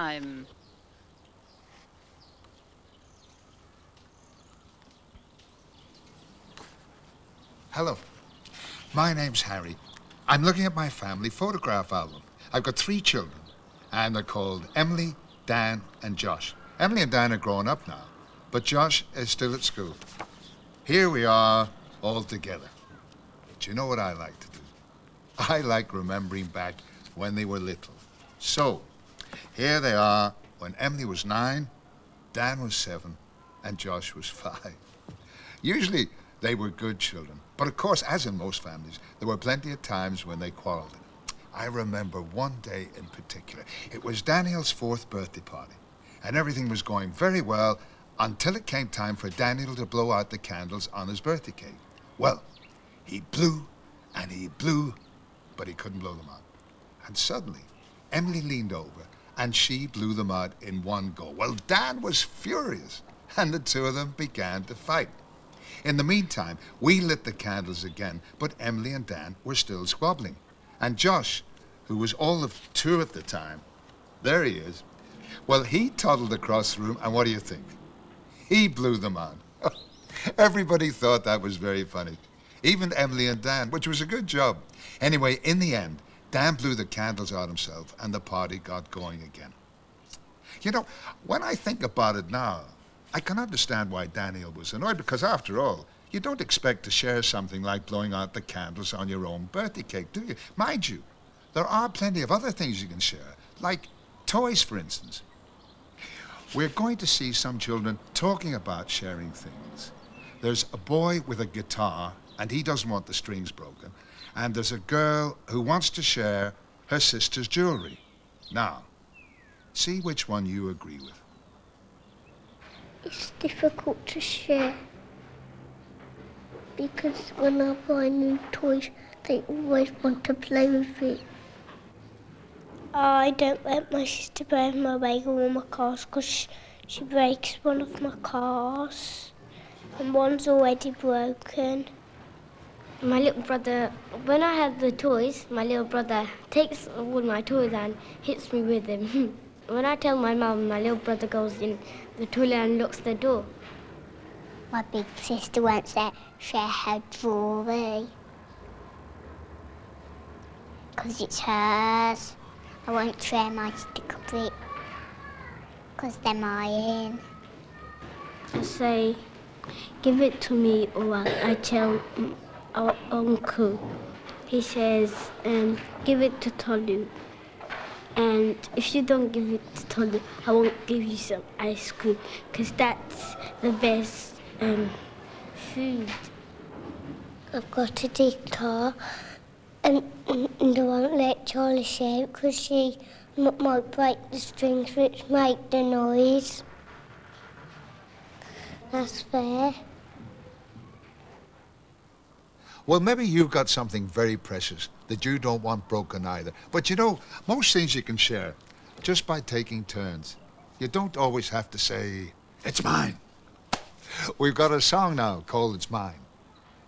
Storytime. Hello, my name's Harry. I'm looking at my family photograph album. I've got 3 children, and they're called Emily, Dan, and Josh. Emily and Dan are grown up now, but Josh is still at school. Here we are, all together. But you know what I like to do? I like remembering back when they were little. So, here they are when Emily was 9, Dan was 7, and Josh was 5. Usually, they were good children. But of course, as in most families, there were plenty of times when they quarreled. I remember one day in particular. It was Daniel's 4th birthday party, and everything was going very well until it came time for Daniel to blow out the candles on his birthday cake. Well, he blew and he blew, but he couldn't blow them out. And suddenly, Emily leaned over and she blew them out in one go. Well, Dan was furious, and the two of them began to fight. In the meantime, we lit the candles again, but Emily and Dan were still squabbling. And Josh, who was all of 2 at the time, there he is. Well, he toddled across the room, and what do you think? He blew them out. Everybody thought that was very funny. Even Emily and Dan, which was a good job. Anyway, in the end, Dan blew the candles out himself, and the party got going again. You know, when I think about it now, I can understand why Daniel was annoyed, because after all, you don't expect to share something like blowing out the candles on your own birthday cake, do you? Mind you, there are plenty of other things you can share, like toys, for instance. We're going to see some children talking about sharing things. There's a boy with a guitar, and he doesn't want the strings broken. And there's a girl who wants to share her sister's jewelry. Now, see which one you agree with. It's difficult to share because when I buy new toys, they always want to play with it. I don't let my sister play with my Lego or my cars because she breaks one of my cars and one's already broken. My little brother, when I have the toys, my little brother takes all my toys and hits me with them. When I tell my mum, my little brother goes in the toilet and locks the door. My big sister won't share her jewellery because it's hers. I won't share my sticker bricks because they're mine. I say, give it to me, or I tell our uncle. He says, give it to Tolu. And if you don't give it to Tolu, I won't give you some ice cream, because that's the best food. I've got a guitar and I won't let Charlie share it because she might break the strings which make the noise. That's fair. Well, maybe you've got something very precious that you don't want broken either. But you know, most things you can share just by taking turns. You don't always have to say, "It's mine." We've got a song now called "It's Mine."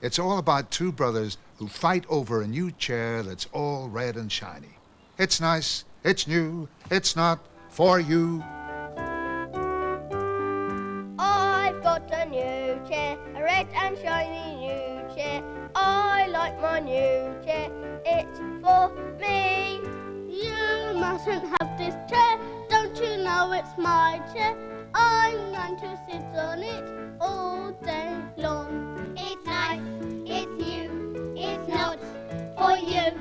It's all about 2 brothers who fight over a new chair that's all red and shiny. It's nice, it's new, it's not for you. I've got a new chair, a red and shiny new chair. I like my new chair, it's for me. You mustn't have this chair, don't you know it's my chair? I'm going to sit on it all day long. It's nice, it's new, it's not for you.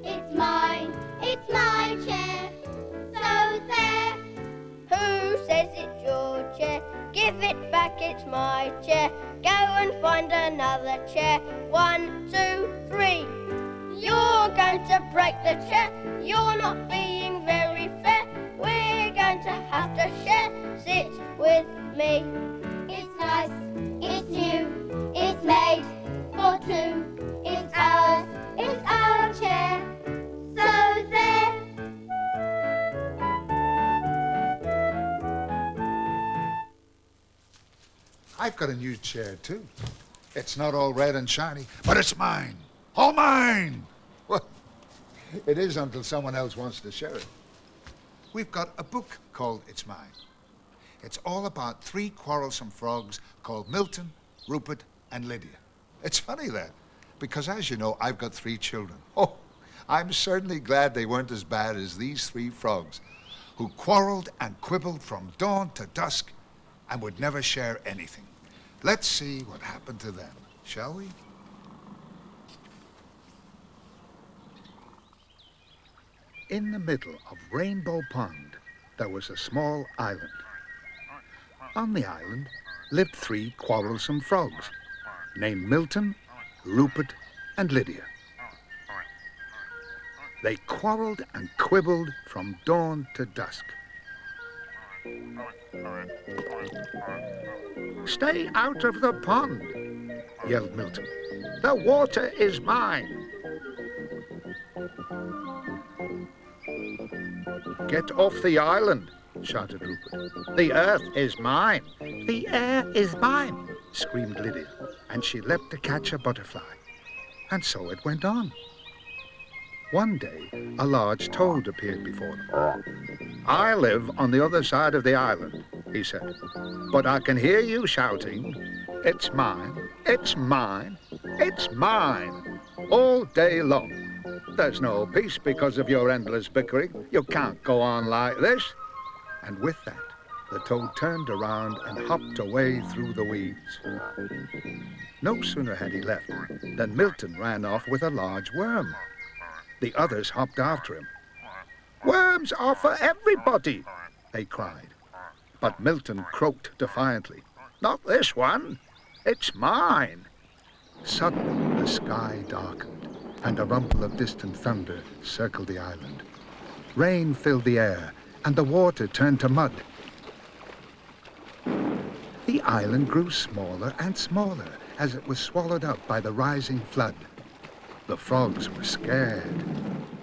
It's mine, it's my chair, so there. Who says it's your chair? Give it back, it's my chair. Go and find another chair. 1, 2, 3. You're going to break the chair. You're not being very fair. We're going to have to share. Sit with me. It's nice, it's new, it's made for 2. It's ours, it's our chair, so there. I've got a new chair, too. It's not all red and shiny, but it's mine. All mine! Well, it is until someone else wants to share it. we've got a book called It's Mine. It's all about 3 quarrelsome frogs called Milton, Rupert, and Lydia. It's funny that, because as you know, I've got 3 children. Oh, I'm certainly glad they weren't as bad as these 3 frogs, who quarreled and quibbled from dawn to dusk and would never share anything. Let's see what happened to them, shall we? In the middle of Rainbow Pond, there was a small island. On the island lived 3 quarrelsome frogs, named Milton, Rupert, and Lydia. They quarreled and quibbled from dawn to dusk. "Stay out of the pond," yelled Milton. "The water is mine." "Get off the island," shouted Rupert. "The earth is mine." "The air is mine," screamed Lydia, and she leapt to catch a butterfly. And so it went on. One day, a large toad appeared before them. "I live on the other side of the island," he said, "but I can hear you shouting, 'It's mine, it's mine, it's mine,' all day long. There's no peace because of your endless bickering. You can't go on like this." And with that, the toad turned around and hopped away through the weeds. No sooner had he left than Milton ran off with a large worm. The others hopped after him. "Worms are for everybody," they cried. But Milton croaked defiantly, "Not this one. It's mine." Suddenly the sky darkened, and a rumble of distant thunder circled the island. Rain filled the air, and the water turned to mud. The island grew smaller and smaller as it was swallowed up by the rising flood. The frogs were scared.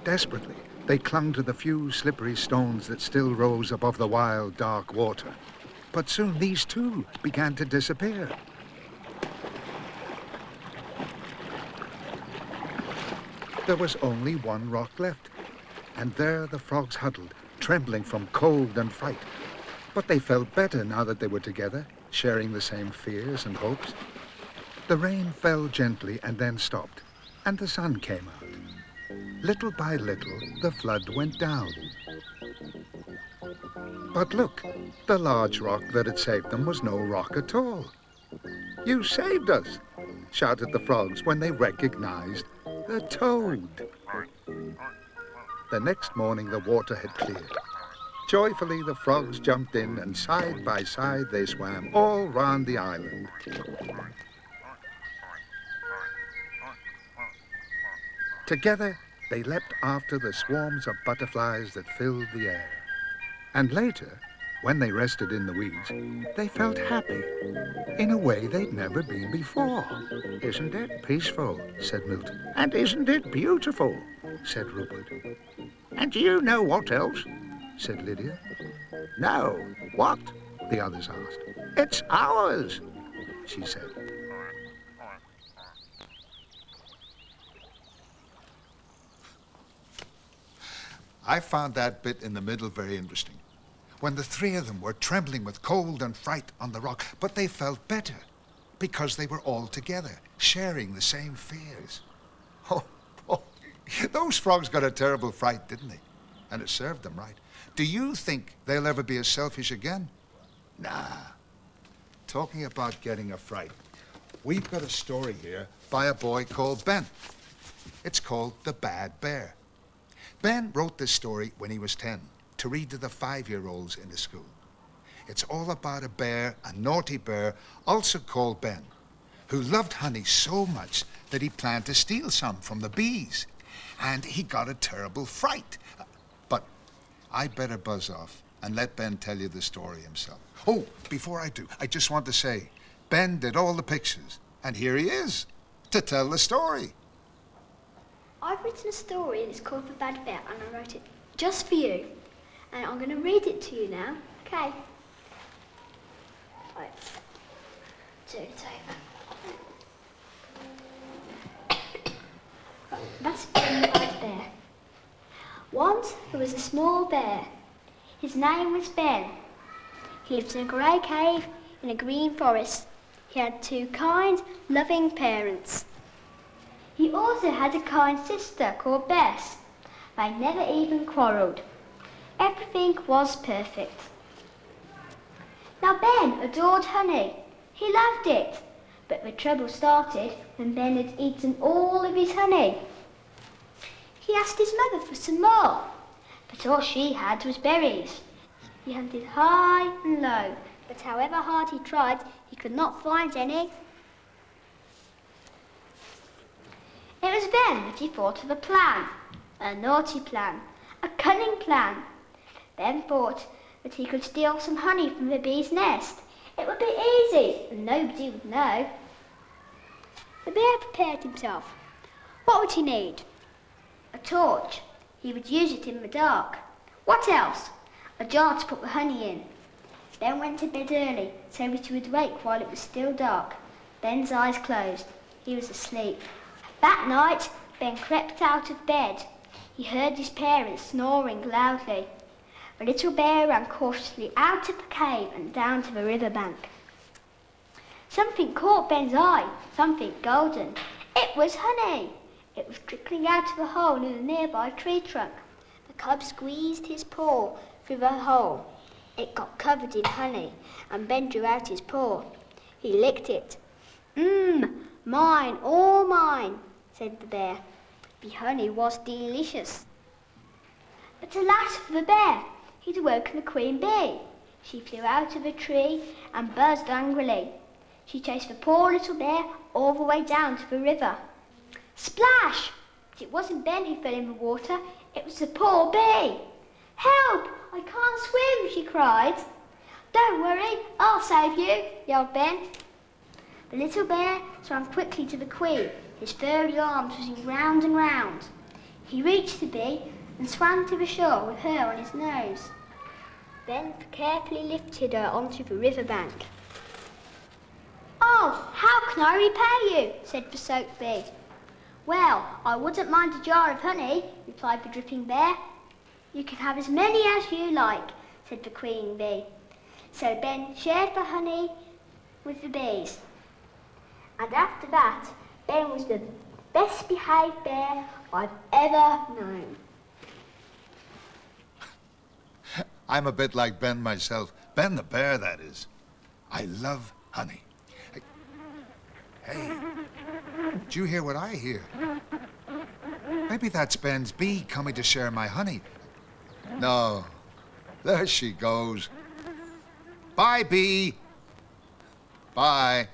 Desperately, they clung to the few slippery stones that still rose above the wild, dark water. But soon these too began to disappear. There was only one rock left, and there the frogs huddled, trembling from cold and fright. But they felt better now that they were together, sharing the same fears and hopes. The rain fell gently and then stopped, and the sun came out. Little by little, the flood went down. But look, the large rock that had saved them was no rock at all. "You saved us!" shouted the frogs when they recognized the toad. The next morning, the water had cleared. Joyfully, the frogs jumped in, and side by side they swam all round the island. Together, they leapt after the swarms of butterflies that filled the air. And later, when they rested in the weeds, they felt happy, in a way they'd never been before. "Isn't it peaceful?" said Milton. "And isn't it beautiful?" said Rupert. "And do you know what else?" said Lydia. "No. What?" the others asked. "It's ours," she said. I found that bit in the middle very interesting, when the 3 of them were trembling with cold and fright on the rock, but they felt better because they were all together, sharing the same fears. Oh, those frogs got a terrible fright, didn't they? And it served them right. Do you think they'll ever be as selfish again? Nah. Talking about getting a fright, we've got a story here by a boy called Ben. It's called The Bad Bear. Ben wrote this story when he was 10 to read to the 5-year-olds in the school. It's all about a bear, a naughty bear, also called Ben, who loved honey so much that he planned to steal some from the bees. And he got a terrible fright. But I'd better buzz off and let Ben tell you the story himself. Oh, before I do, I just want to say, Ben did all the pictures, and here he is to tell the story. I've written a story and it's called The Bad Bear, and I wrote it just for you. And I'm going to read it to you now. Okay. Right. Turn it over. Right, that's The Bad Bear. Once there was a small bear. His name was Ben. He lived in a grey cave in a green forest. He had 2 kind, loving parents. He also had a kind sister called Bess. They never even quarrelled. Everything was perfect. Now Ben adored honey. He loved it. But the trouble started when Ben had eaten all of his honey. He asked his mother for some more, but all she had was berries. He hunted high and low, but however hard he tried, he could not find any. It was then that he thought of a plan, a naughty plan, a cunning plan. Ben thought that he could steal some honey from the bee's nest. It would be easy, and nobody would know. The bear prepared himself. What would he need? A torch. He would use it in the dark. What else? A jar to put the honey in. Ben went to bed early, so that he would wake while it was still dark. Ben's eyes closed. He was asleep. That night, Ben crept out of bed. He heard his parents snoring loudly. The little bear ran cautiously out of the cave and down to the river bank. Something caught Ben's eye, something golden. It was honey. It was trickling out of a hole in a nearby tree trunk. The cub squeezed his paw through the hole. It got covered in honey, and Ben drew out his paw. He licked it. Mine, all mine, said the bear. The honey was delicious. But alas for the bear, he'd awoken the queen bee. She flew out of a tree and buzzed angrily. She chased the poor little bear all the way down to the river. Splash! But it wasn't Ben who fell in the water, it was the poor bee. Help! I can't swim, she cried. Don't worry, I'll save you, yelled Ben. The little bear swam quickly to the queen, his furry arms whizzing round and round. He reached the bee and swam to the shore with her on his nose. Ben carefully lifted her onto the river bank. Oh, how can I repay you? Said the soaked bee. Well, I wouldn't mind a jar of honey, replied the dripping bear. You can have as many as you like, said the queen bee. So Ben shared the honey with the bees. And after that, Ben was the best behaved bear I've ever known. I'm a bit like Ben myself. Ben the bear, that is. I love honey. Hey, do you hear what I hear? Maybe that's Ben's bee coming to share my honey. No, there she goes. Bye, bee. Bye.